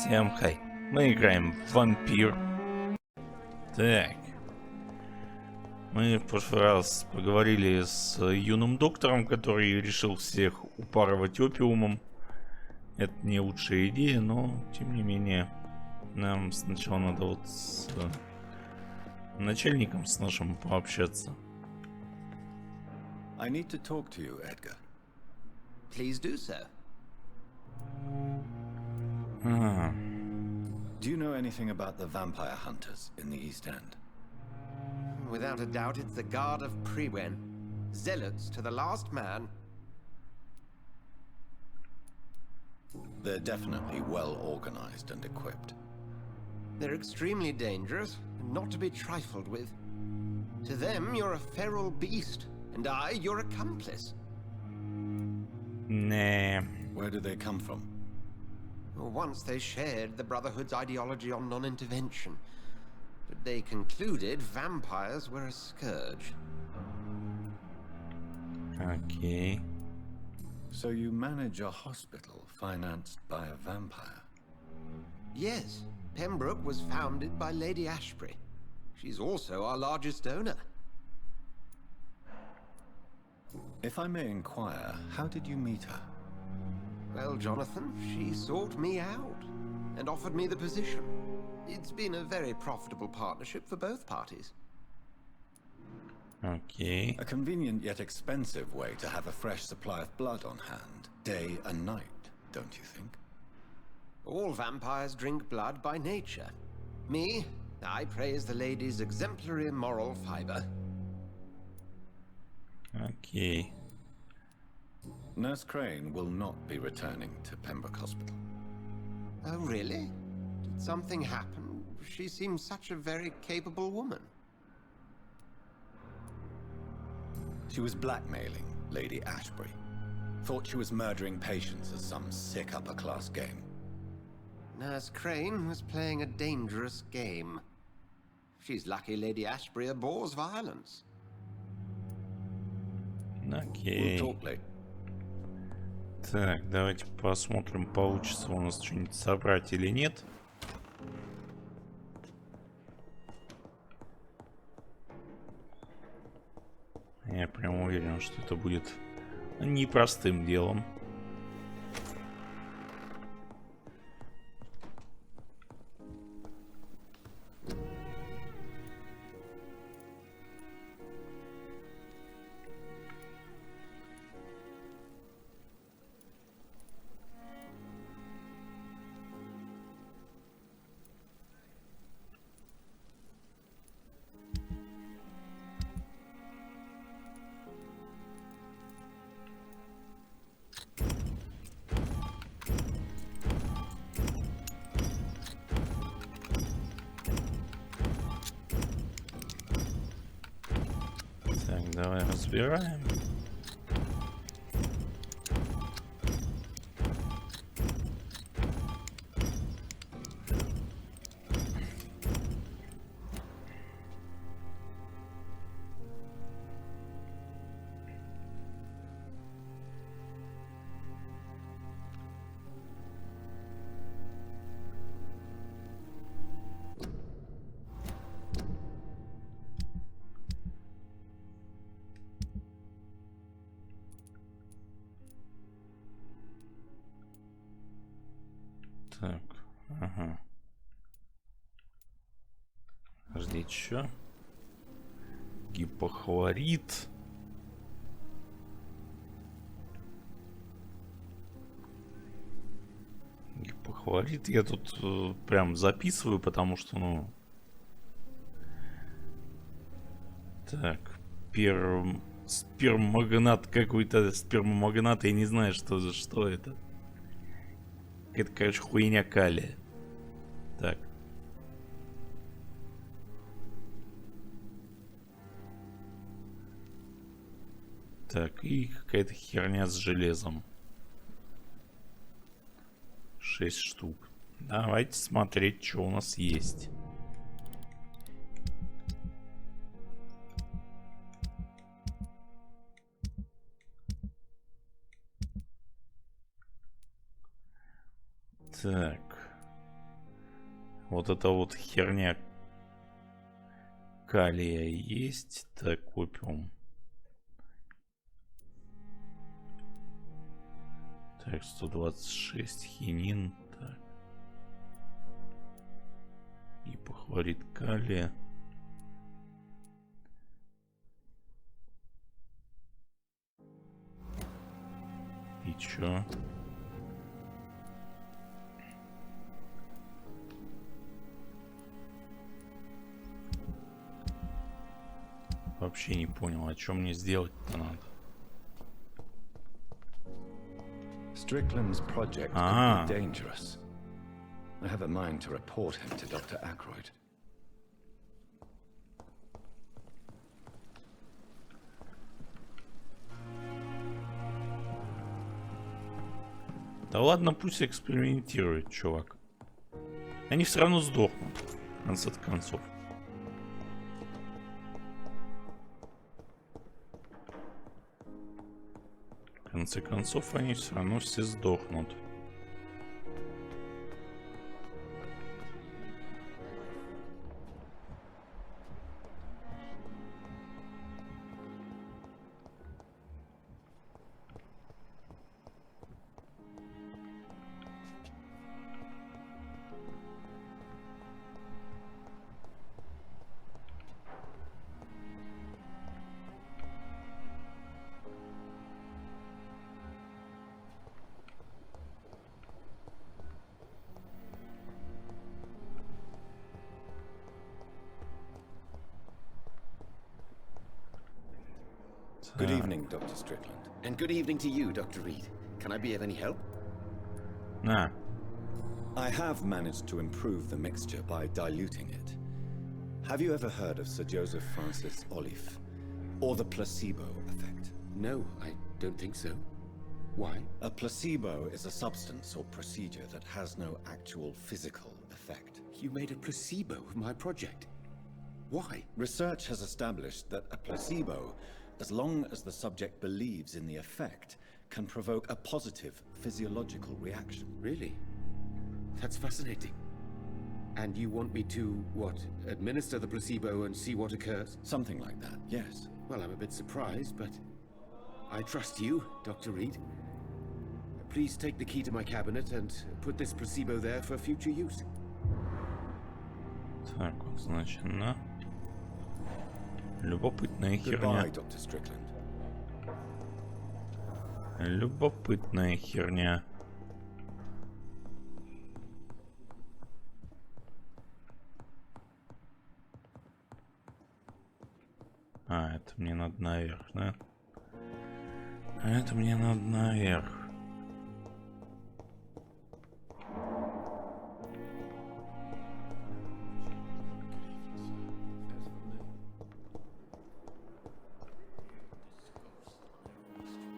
Всем хай. Мы играем в Vampyr. Так. Мы в прошлый раз поговорили с юным доктором, который решил всех упарывать опиумом. Это не лучшая идея, но тем не менее нам сначала надо вот с начальником с нашим пообщаться. I need to talk to you, Edgar. Please do so. Do you know anything about the vampire hunters in the East End? Without a doubt, it's the Guard of Priwen. Zealots to the last man. They're definitely well organized and equipped. They're extremely dangerous and not to be trifled with. To them, you're a feral beast, and I, your accomplice. Nah. Where do they come from? Once they shared the Brotherhood's ideology on non-intervention, but they concluded vampires were a scourge. Okay. So you manage a hospital financed by a vampire? Yes, Pembroke was founded by Lady Ashbury. She's also our largest donor. If I may inquire, how did you meet her? Well, Jonathan, she sought me out and offered me the position. It's been a very profitable partnership for both parties. Okay. A convenient yet expensive way to have a fresh supply of blood on hand, day and night, don't you think? All vampires drink blood by nature. Me, I praise the lady's exemplary moral fiber. Okay. Nurse Crane will not be returning to Pembroke Hospital. Oh, really? Did something happen? She seems such a very capable woman. She was blackmailing Lady Ashbury. Thought she was murdering patients as some sick upper-class game. Nurse Crane was playing a dangerous game. She's lucky Lady Ashbury abhors violence. Окей. We'll talk later. Так, давайте посмотрим, получится у нас что-нибудь собрать или нет. Я прям уверен, что это будет непростым делом. Так, давай разбираем. Так, ага. Ждите еще. Гипохлорид. Гипохлорид я тут прям записываю, потому что, ну... Так, спермагнат какой-то, спермомагнат, я не знаю, что это. Это, короче, хуйня калия. Так. Так, и какая-то херня с железом. 6 штук. Давайте смотреть, что у нас есть. Так. Вот эта вот херня калия есть. Так, опиум. Так, 126 хинин. Так. Гипохлорид калия. И чё? Вообще не понял, а что мне сделать-то надо. Strickland's project could be dangerous. I have a mind to report him to Dr. Aykroyd. Да ладно, пусть экспериментирует, чувак. Они все равно сдохнут, в конце концов. В конце концов, они все равно все сдохнут. Good evening, Dr. Strickland. And good evening to you, Dr. Reed. Can I be of any help? На. I have managed to improve the mixture by diluting it. Have you ever heard of Sir Joseph Francis Olive? Or the placebo effect? No, I don't think so. Why? A placebo is a substance or procedure that has no actual physical effect. You made a placebo of my project. Why? Research has established that a placebo, as long as the subject believes in the effect, can provoke a positive physiological reaction. Really? That's fascinating. And you want me to, what, administer the placebo and see what occurs? Something like that, yes. Well, I'm a bit surprised, but I trust you, Dr. Reed. Please take the key to my cabinet and put this placebo there for future use. Так, вот, значит, на. Любопытная херня. Goodbye, Dr. Strickland. Любопытная херня. А, это мне надо наверх, да? Это мне надо наверх.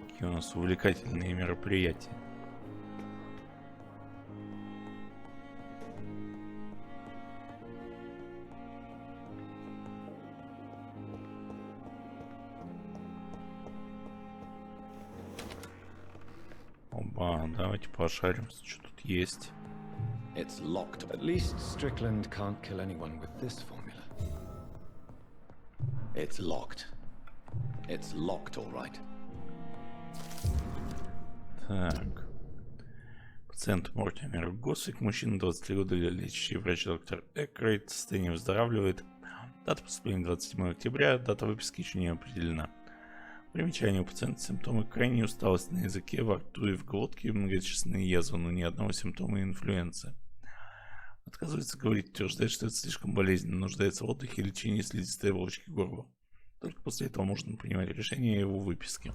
Какие у нас увлекательные мероприятия. Оба, давайте пошаримся, что тут есть. It's locked. At least Strickland can't kill anyone with this formula. It's locked. It's locked, all right. Так. Пациент Мортимер Госвик, мужчина 23 года, лечащий врач доктор Экрейт, состояние выздоравливает. Дата поступления 27 октября, дата выписки еще не определена. Примечание: у пациента симптомы крайней усталости на языке, во рту и в глотке, многочисленные язвы, но ни одного симптома инфлюенции. Отказывается говорить, утверждает, что это слишком болезненно, нуждается в отдыхе и лечении слизистой оболочки горла. Только после этого можно принимать решение о его выписке.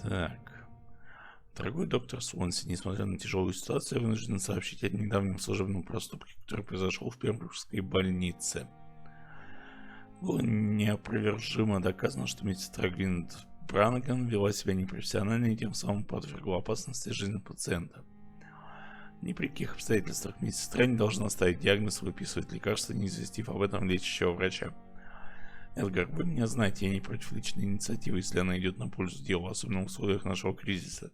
Так. Дорогой доктор Свонси, несмотря на тяжелую ситуацию, я вынужден сообщить о недавнем служебном проступке, который произошел в Пембрукской больнице. Было неопровержимо доказано, что медсестра Гвинет Бранаган вела себя непрофессионально и тем самым подвергла опасности жизни пациента. Ни при каких обстоятельствах медсестра не должна ставить диагноз и выписывать лекарства, не известив об этом лечащего врача. Эдгар, вы меня знаете, я не против личной инициативы, если она идет на пользу дела, особенно в условиях нашего кризиса.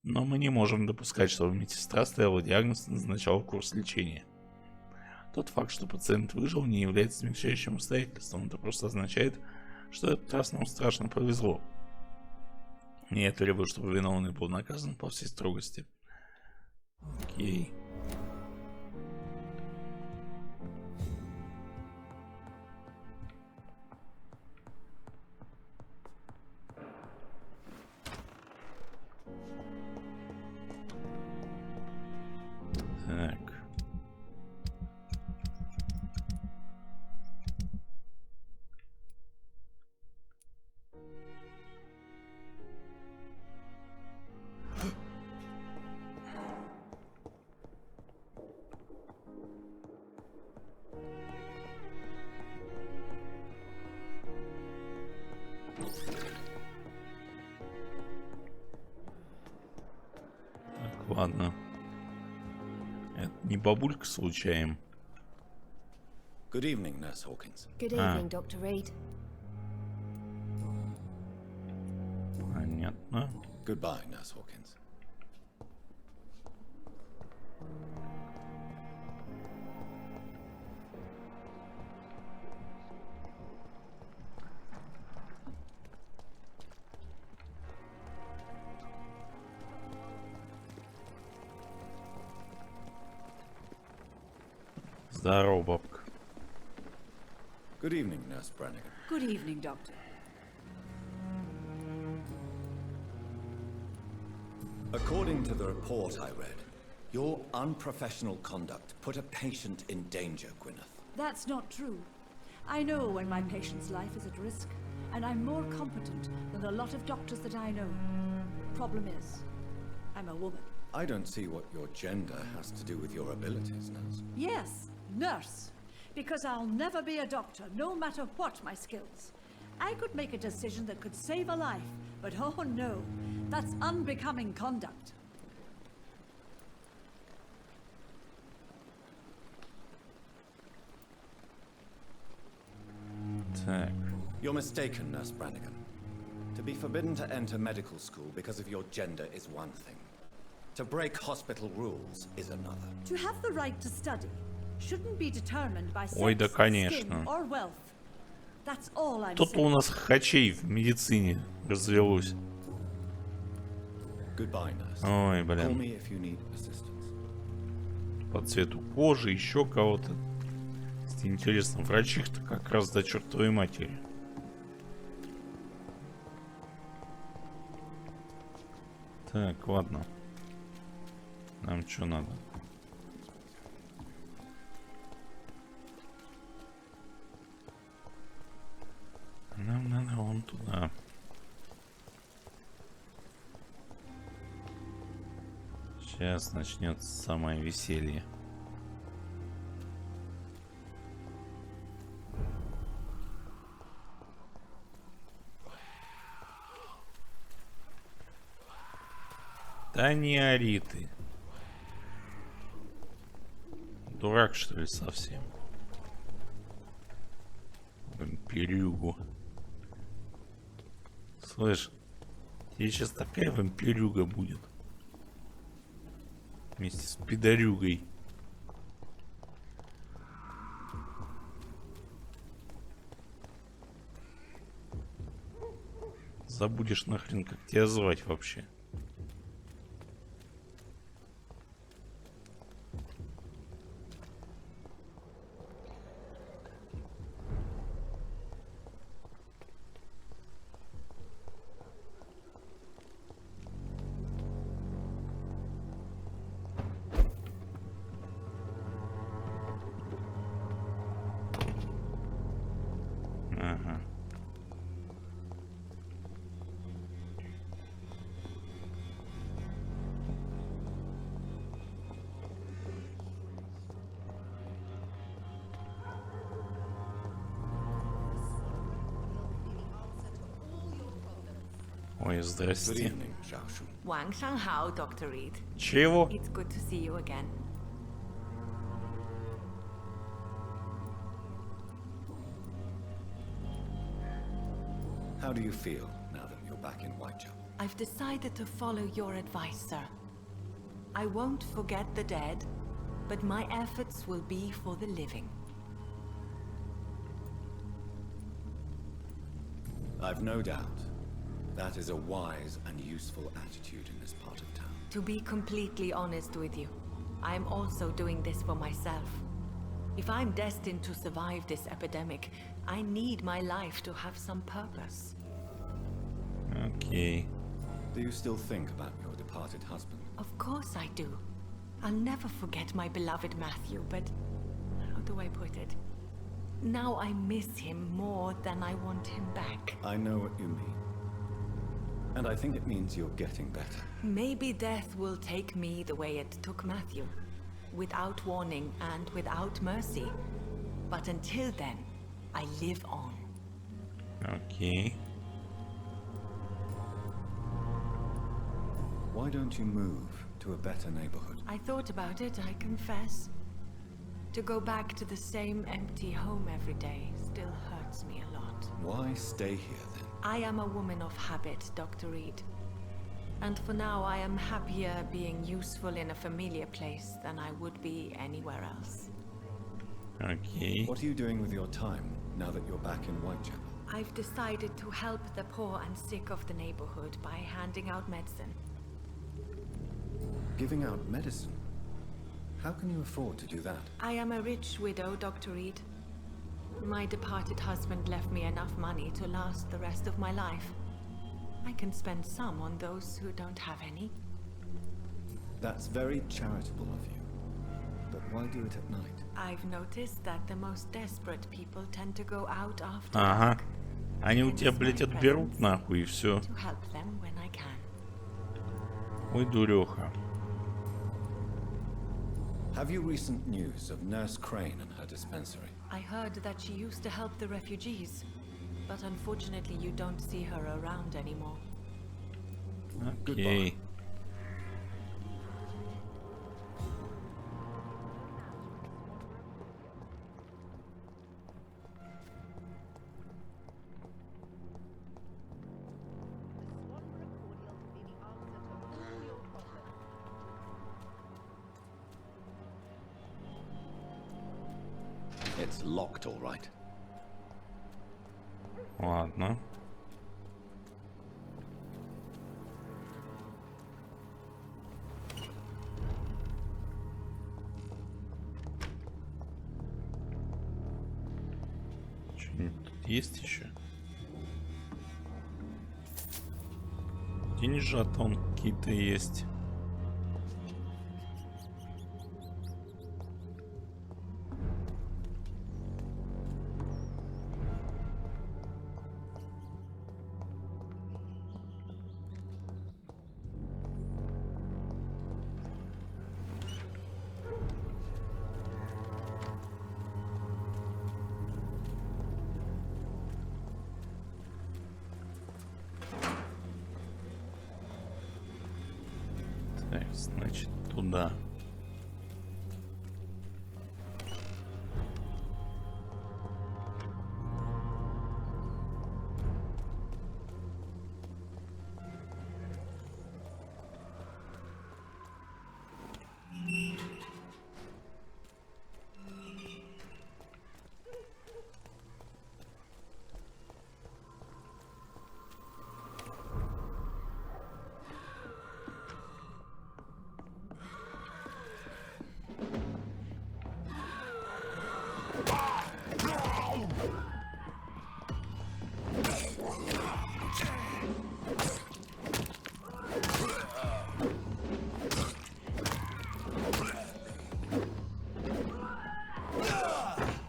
Но мы не можем допускать, чтобы медсестра ставила диагноз и назначала курс лечения. Тот факт, что пациент выжил, не является смягчающим обстоятельством. Это просто означает, что этот раз нам страшно повезло. И я требую, чтобы виновный был наказан по всей строгости. Окей. Так. Так, ладно. Это не бабулька случаем. Good evening, Nurse Hawkins. Good evening, Dr. Reed. Понятно. Goodbye, Nurse Hawkins. Здорово, бабка. Good evening, Nurse Brannigan. Good evening, Doctor. According to the report I read, your unprofessional conduct put a patient in danger, Gwyneth. That's not true. I know when my patient's life is at risk, and I'm more competent than a lot of doctors that I know. Problem is, I'm a woman. I don't see what your gender has to do with your abilities, Nurse. Yes, nurse. Because I'll never be a doctor, no matter what my skills. I could make a decision that could save a life, but oh no, that's unbecoming conduct. Так. You're mistaken, Nurse Brannigan. To be forbidden to enter medical school because of your gender is one thing. To break hospital rules is another. To have the right to study shouldn't be determined by Ой, sex, да, конечно. skin, or wealth. That's all I'm Тут у saying. нас хачей в медицине развелось. Goodbye, Nurse. Ой, Call блин. me if you need assistance. По цвету кожи, еще кого-то. Интересно, врачих-то как раз до чертовой матери. Так, ладно. Нам что надо? Нам надо вон туда. Сейчас начнется самое веселье. Да не ори ты. Дурак, что ли, совсем? Вампирюгу. Слышь, тебе сейчас такая вампирюга будет. Вместе с пидорюгой. Забудешь нахрен, как тебя звать вообще. Ага. Ой, Good здрасте. evening, Zhao Shu. Wang Shanghao, Dr. Reed. Чего? It's good to see you again. How do you feel now that you're back in Whitechapel? I've decided to follow your advice, sir. I won't forget the dead, but my efforts will be for the living. I've no doubt. That is a wise and useful attitude in this part of town. To be completely honest with you, I'm also doing this for myself. If I'm destined to survive this epidemic, I need my life to have some purpose. Окей. Do you still think about your departed husband? Of course I do. I'll never forget my beloved Matthew, but how do I put it? Now I miss him more than I want him back. I know what you mean. And I think it means you're getting better. Maybe death will take me the way it took Matthew. Without warning and without mercy. But until then, I live on. Окей. Why don't you move to a better neighborhood? I thought about it, I confess. To go back to the same empty home every day still hurts me a lot. Why stay here then? I am a woman of habit, Dr. Reed. And for now, I am happier being useful in a familiar place than I would be anywhere else. Окей. What are you doing with your time now that you're back in Whitechapel? I've decided to help the poor and sick of the neighborhood by handing out medicine. Giving out medicine? How can you afford to do that? I am a rich widow, Dr. Reed. My departed husband left me enough money to last the rest of my life. I can spend some on those who don't have any. That's very charitable of you. But why do it at night? I've noticed that the most desperate people tend to go out after Ага. dark. Они у тебя, Hence блядь, my отберут presence, нахуй и все. to help them when I can. Ой, дуреха. Have you recent news of Nurse Crane and her dispensary? I heard that she used to help the refugees, but unfortunately you don't see her around anymore. Окей. It's locked, all right. Ладно. Что-нибудь тут есть еще? Деньжатон какие-то есть. Так, значит, туда.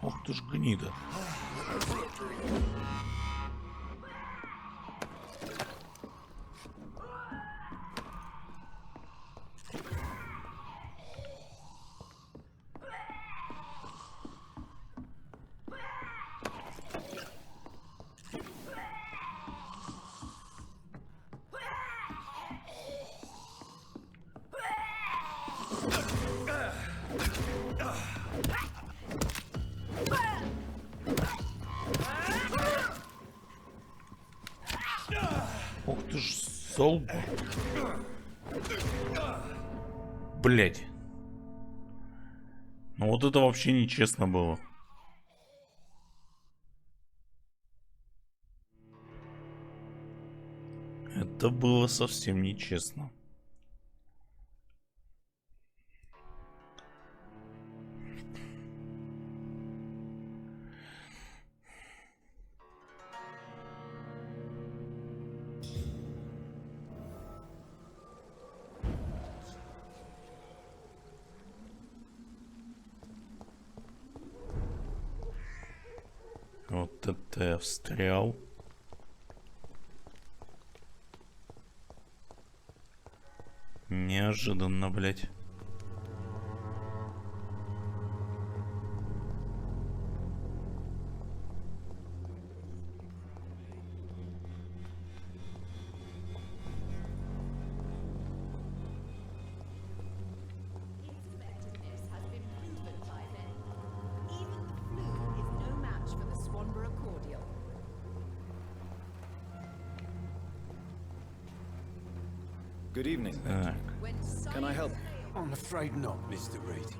Ох ты ж гнида. Ох ты ж толку? Блять. Ну вот это вообще нечестно было. Это было совсем нечестно. Вот это я встрял. Неожиданно, блядь. Effectiveness has been proven by them. Even the flu is no match for the Swanborough cordial. Good evening. Так. When Can I help? I'm afraid not, Mr. Reed.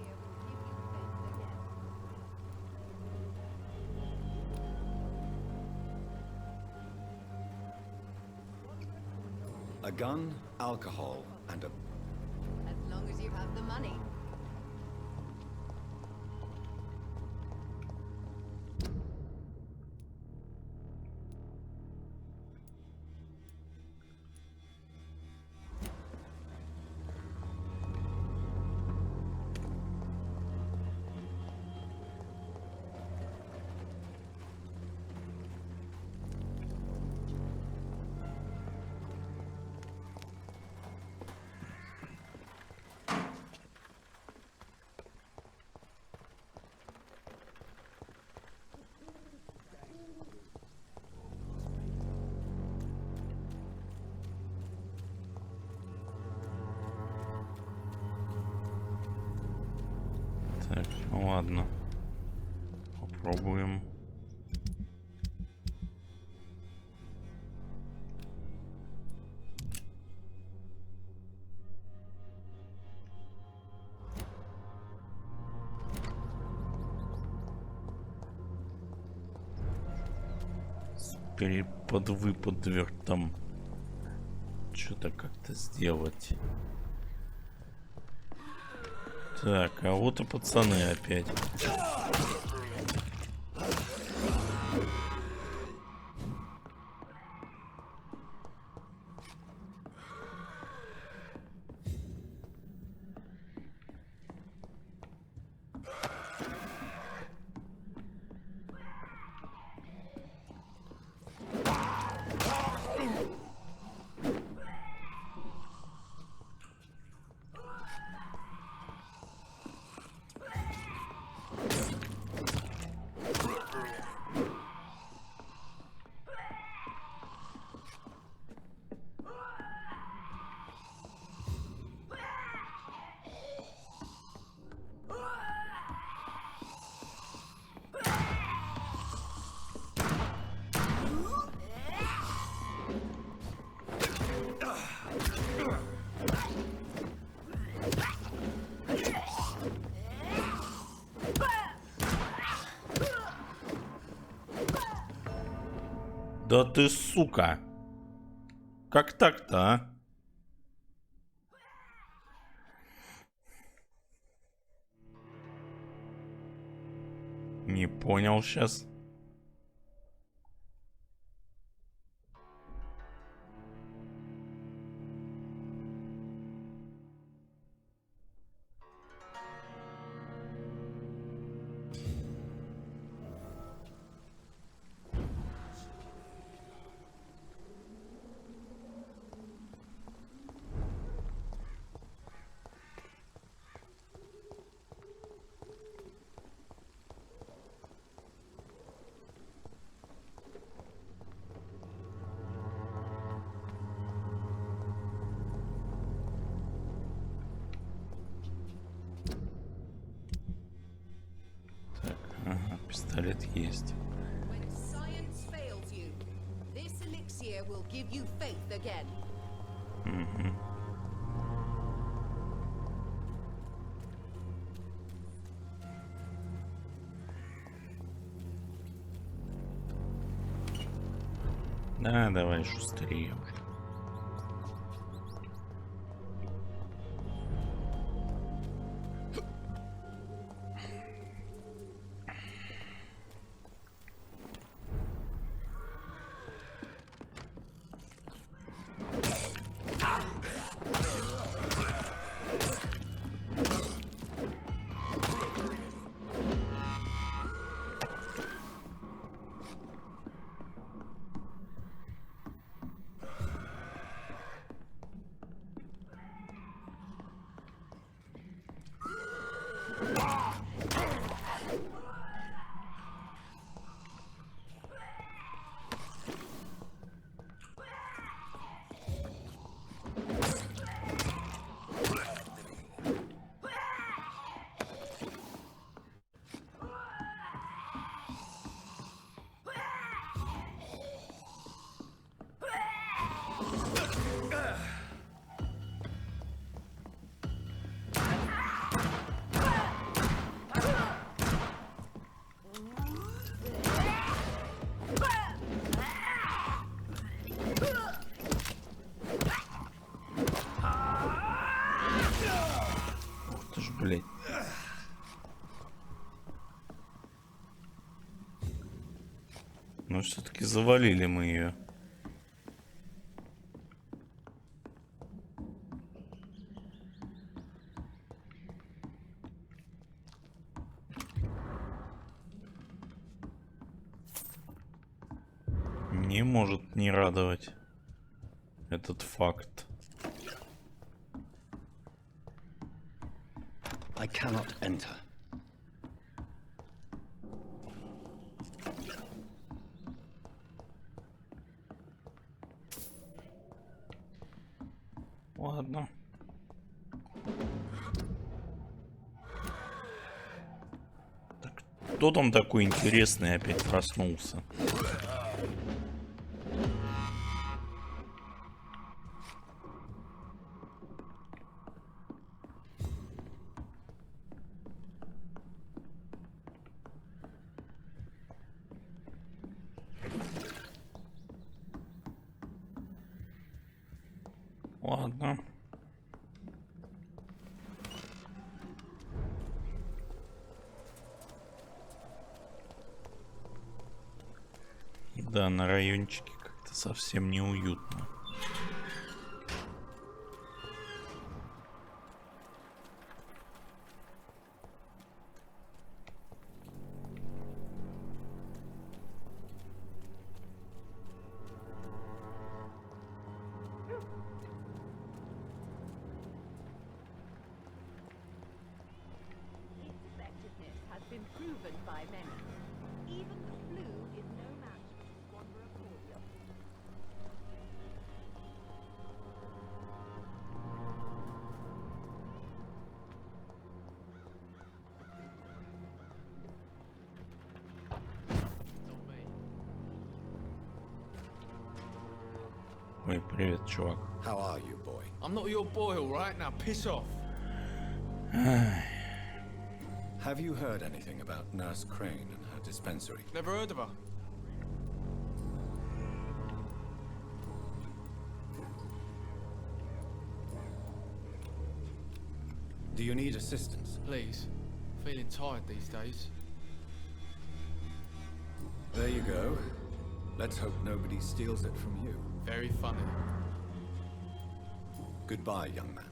A gun, alcohol, and a... as long as you have the money. Так, ну ладно. Попробуем. С переподвыподвертом. Что-то как-то сделать. Так, а вот и пацаны опять. Да ты сука! Как так-то, а? Не понял сейчас. Пистолет есть. When science fails you, this elixir will give you faith again. Угу. Да, давай шустрее уже. Ух ты ж, блядь. Но все-таки завалили мы ее. Не может не радовать этот факт. I cannot enter. Ладно. Так, кто там такой интересный опять проснулся? Ладно. Да, на райончике как-то совсем неуютно. Its effectiveness has been proven by many. Even the flu is no match for the Swanborough cordial. Ой, привет, чувак. How are you, boy? I'm not your boy, all right? Now piss off. Have you heard anything about Nurse Crane and her dispensary? Never heard of her. Do you need assistance? Please. Feeling tired these days. There you go. Let's hope nobody steals it from you. Very funny. Goodbye, young man.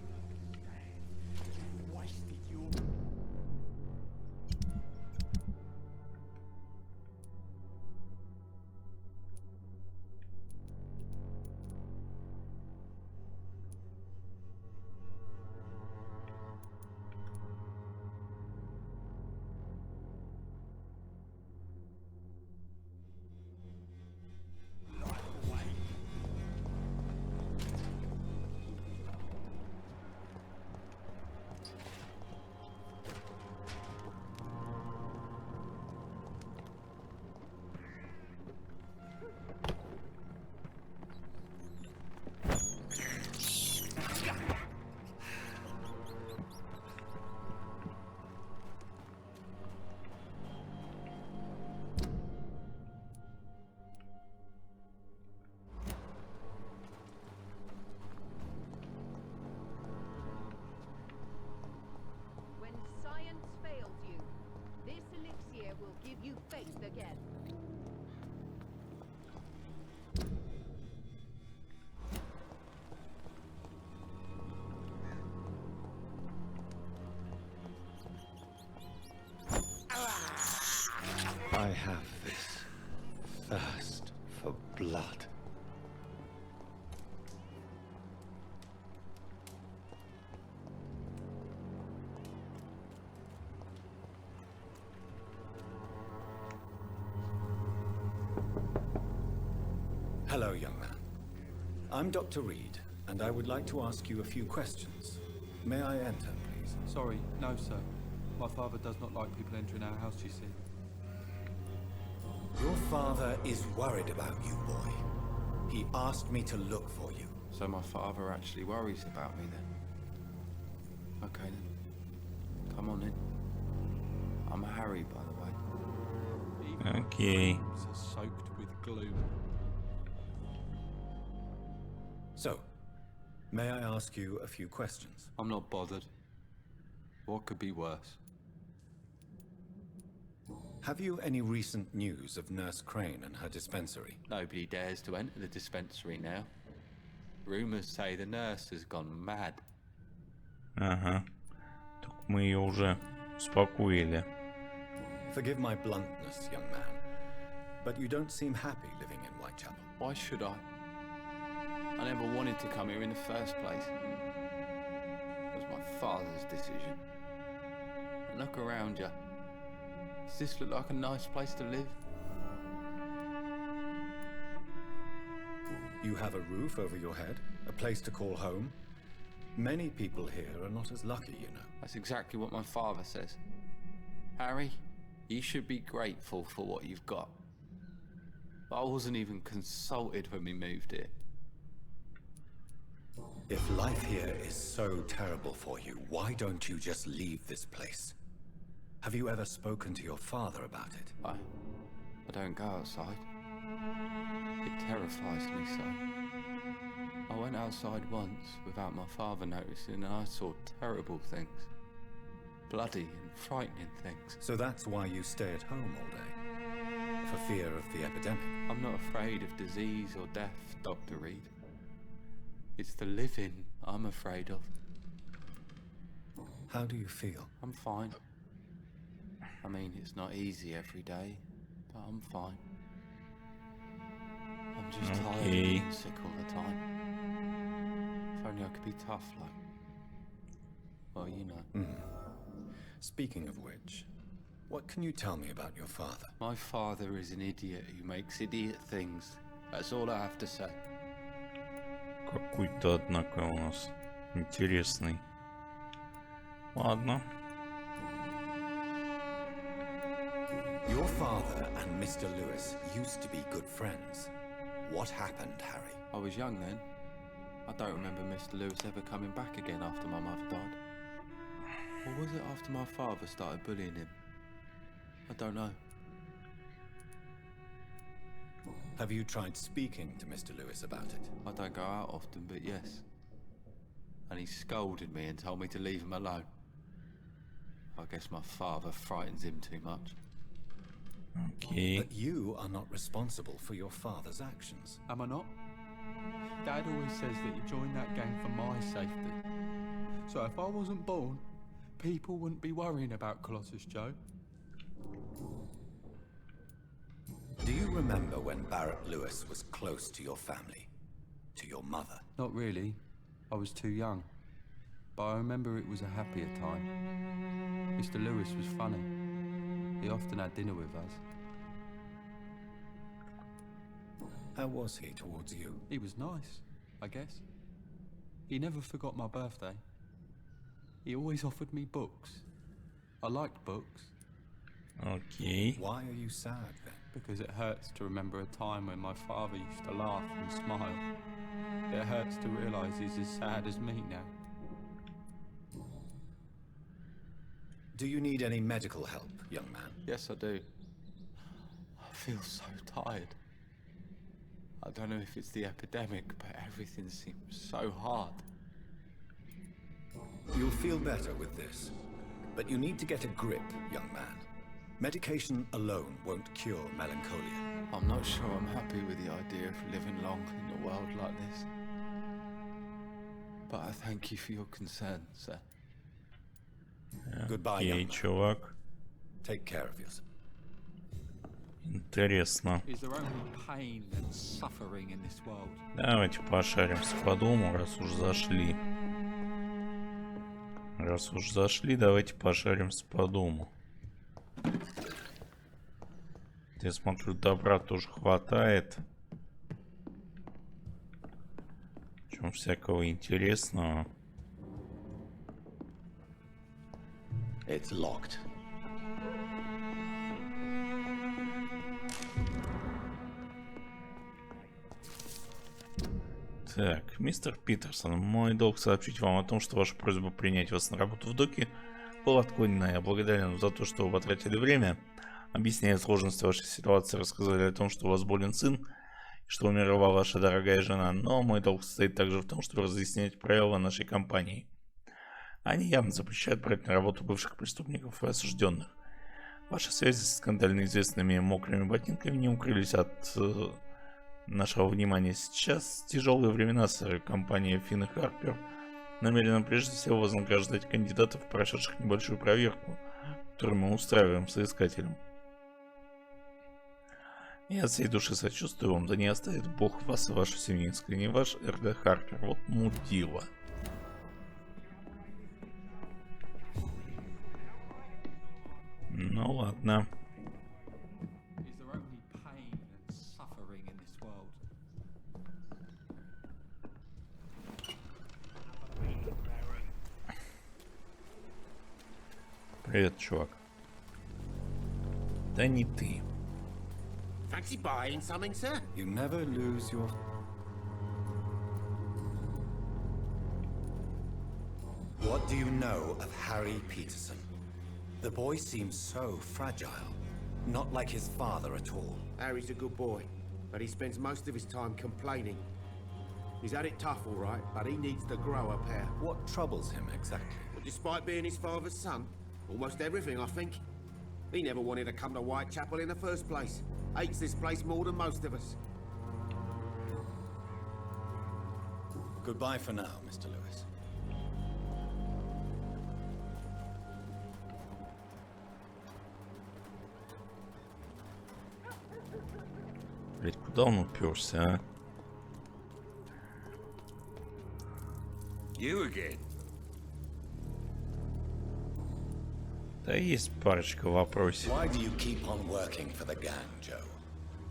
face again. I have this thirst for blood. Hello, young man. I'm Dr. Reed, and I would like to ask you a few questions. May I enter, please? Sorry, no, sir. My father does not like people entering our house, you see. Your father is worried about you, boy. He asked me to look for you. So my father actually worries about me then? Okay then. Come on in. I'm Harry, by the way. Even Okay. my rooms are soaked with gloom. So, may I ask you a few questions? I'm not bothered. What could be worse? Have you any recent news of Nurse Crane and her dispensary? Nobody dares to enter the dispensary now. Rumors say the nurse has gone mad. Ага. Так мы ее уже успокоили. Forgive my bluntness, young man, but you don't seem happy living in Whitechapel. Why should I? I never wanted to come here in the first place. It was my father's decision. And look around you. Does this look like a nice place to live? You have a roof over your head, a place to call home. Many people here are not as lucky, you know. That's exactly what my father says. Harry, you should be grateful for what you've got. But I wasn't even consulted when we moved here. If life here is so terrible for you, why don't you just leave this place? Have you ever spoken to your father about it? I don't go outside. It terrifies me so. I went outside once without my father noticing and I saw terrible things. Bloody and frightening things. So that's why you stay at home all day? For fear of the epidemic? I'm not afraid of disease or death, Dr. Reed. It's the living I'm afraid of. How do you feel? I'm fine. I mean, it's not easy every day, but I'm fine. I'm just tired of being sick all the time. If only I could be tough like... Well, you know. Speaking of which, what can you tell me about your father? My father is an idiot who makes idiot things. That's all I have to say. Какой-то, однако, у нас интересный. Ладно. Your father and Mr. Lewis used to be good friends. What happened, Harry? I was young then. I don't remember Mr. Lewis ever coming back again after my mother died. Or was it after my father started bullying him? I don't know. Have you tried speaking to Mr. Lewis about it? I don't go out often, but yes. And he scolded me and told me to leave him alone. I guess my father frightens him too much. Okay. But you are not responsible for your father's actions. Am I not? Dad always says that he joined that gang for my safety. So if I wasn't born, people wouldn't be worrying about Colossus Joe. Do you remember when Barrett Lewis was close to your family? To your mother? Not really. I was too young. But I remember it was a happier time. Mr. Lewis was funny. He often had dinner with us. How was he towards you? He was nice, I guess. He never forgot my birthday. He always offered me books. I liked books. Okay. Why are you sad then? Because it hurts to remember a time when my father used to laugh and smile. It hurts to realise he's as sad as me now. Do you need any medical help, young man? Yes, I do. I feel so tired. I don't know if it's the epidemic, but everything seems so hard. You'll feel better with this. But you need to get a grip, young man. Medication alone won't cure melancholia. I'm not sure I'm happy with the idea of living long in a world like this. But I thank you for your concern, sir. Goodbye, Окей, young man. чувак. Take care of yourself. Интересно. Is there only pain and suffering in this world? Давайте пошаримся по дому, раз уж зашли. Раз уж зашли, давайте пошаримся по дому. Я смотрю, добра тоже хватает. Причем всякого интересного. It's locked. Так, мистер Питерсон, мой долг сообщить вам о том, что ваша просьба принять вас на работу в доке была отклонена. Я благодарен вам за то, что вы потратили время, объясняя сложности вашей ситуации, рассказали о том, что у вас болен сын, и что умерла ваша дорогая жена. Но мой долг состоит также в том, чтобы разъяснять правила нашей компании. Они явно запрещают брать на работу бывших преступников и осужденных. Ваши связи с скандально известными мокрыми ботинками не укрылись от нашего внимания. Сейчас тяжелые времена, сэр. Компания Финн и Харпер намерена прежде всего вознаграждать кандидатов, прошедших небольшую проверку, которую мы устраиваем соискателям. Я от всей души сочувствую вам, да не оставит Бог вас и вашу семью. Искренне ваш Р.Д. Харпер. Вот мудила. Ну ладно. Is there only pain and suffering in this world? Привет, чувак. Да не ты. Fancy buying something, sir? You never lose your... What do you know of Harry Peterson? The boy seems so fragile. Not like his father at all. Harry's a good boy, but he spends most of his time complaining. He's had it tough, all right, but he needs to grow a pair. What troubles him exactly? But despite being his father's son, almost everything, I think. He never wanted to come to Whitechapel in the first place. Hates this place more than most of us. Goodbye for now, Mr. Lewis. Блять, куда он уперся, а? You again? Да есть парочка вопросов. Why do you keep on working for the gang, Joe?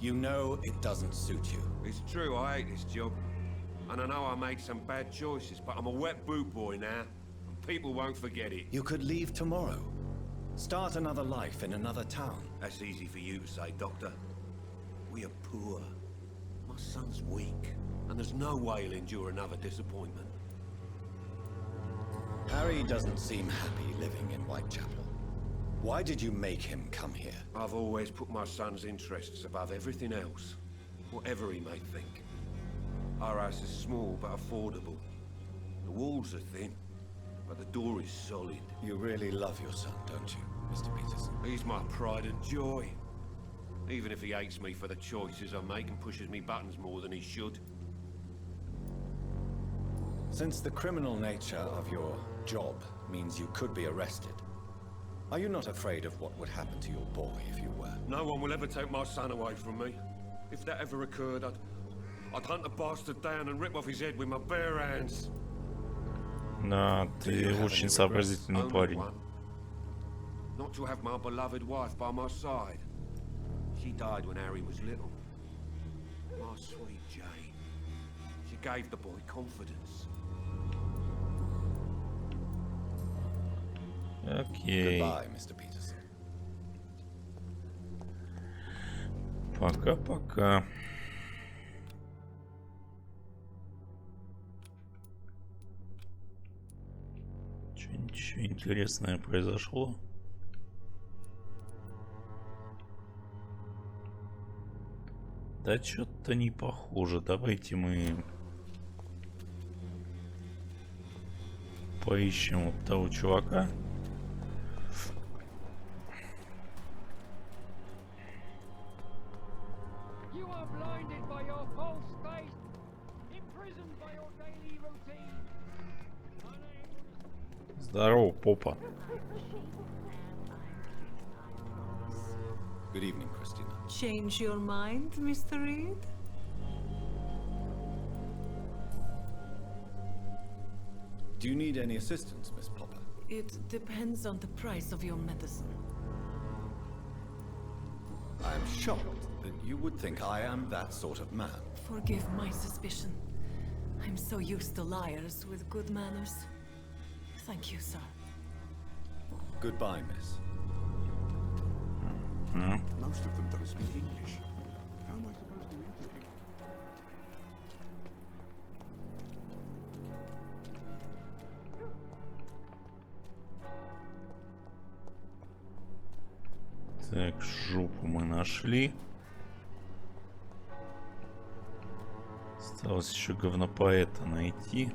You know it doesn't suit you. It's true, I hate this job. And I know I made some bad choices, but I'm a wet boot boy now. And people won't forget it. You could leave tomorrow. Start another life in another town. That's easy for you to say, Doctor. We are poor. My son's weak. And there's no way he'll endure another disappointment. Harry doesn't seem happy living in Whitechapel. Why did you make him come here? I've always put my son's interests above everything else. Whatever he may think. Our house is small but affordable. The walls are thin, but the door is solid. You really love your son, don't you, Mr. Peterson? He's my pride and joy. Even if he hates me for the choices I make and pushes me buttons more than he should. Since the criminal nature of your job means you could be arrested, are you not afraid of what would happen to your boy if you were? No one will ever take my son away from me. If that ever occurred, I'd hunt the bastard down and rip off his head with my bare hands. Да, ты очень сообразительный парень. Not to have my beloved wife by my side. She died when Harry was little. My sweet Jane. She gave the boy confidence. Окей. Goodbye, Mr. Peterson. Пока-пока. Что-нибудь интересное произошло? Да что-то не похоже. Давайте мы поищем вот того чувака. are blinded by your false faith, imprisoned by your daily routine. Здорово, попа. Good evening, Christina. Change your mind, Mr. Reed? Do you need any assistance, Miss Popper? It depends on the price of your medicine. I am shocked that you would think I am that sort of man. Forgive my suspicion. I'm so used to liars with good manners. Thank you, sir. Goodbye, miss. Most of them don't speak English. How am I supposed to interview? Так, жопу мы нашли. Осталось еще говнопоэта найти.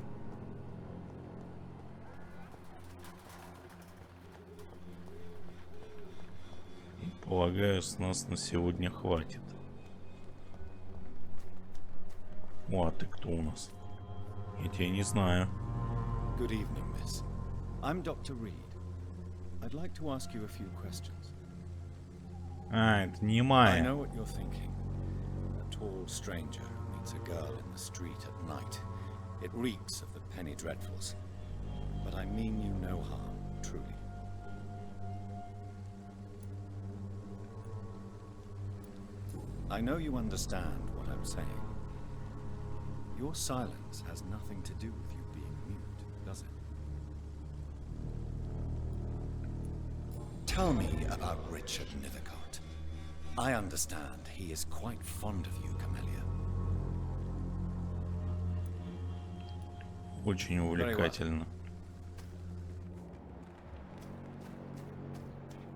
И полагаю, с нас на сегодня хватит. О, а ты кто у нас? Я тебя не знаю. Good evening, miss. I'm Dr. Reed. I'd like to ask you a few questions. А, это не I Майя. know what you're thinking. A tall stranger who meets a girl in the street at night. It reeks of the penny dreadfuls. But I mean you no harm, truly. I know you understand what I'm saying. Your silence has nothing to do with you being mute, does it? Tell me about Richard Nethercott. I understand he is quite fond of you, Camellia. Очень увлекательно.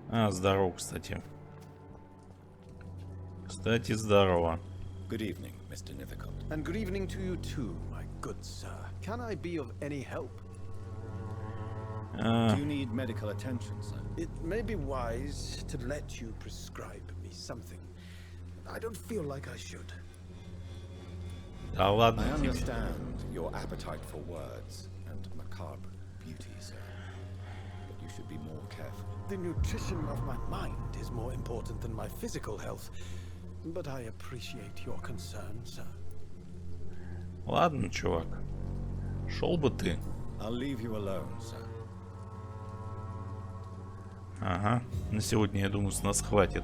А, здорово, кстати. Кстати, здорово. Good evening, Mr. Nethercott. And good evening to you too, my good sir. Can I be of any help? Do you need medical attention, sir? It may be wise to let you prescribe me something. I don't feel like I should. Да ладно I тебе. understand your appetite for words and macabre beauty, sir. But you should be more careful. The nutrition of my mind is more important than my physical health. But I appreciate your concern, sir. Ладно, чувак. Шел бы ты. I'll leave you alone, sir. Ага. На сегодня, я думаю, с нас хватит.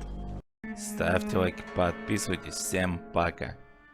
Ставьте лайки, подписывайтесь. Всем пока.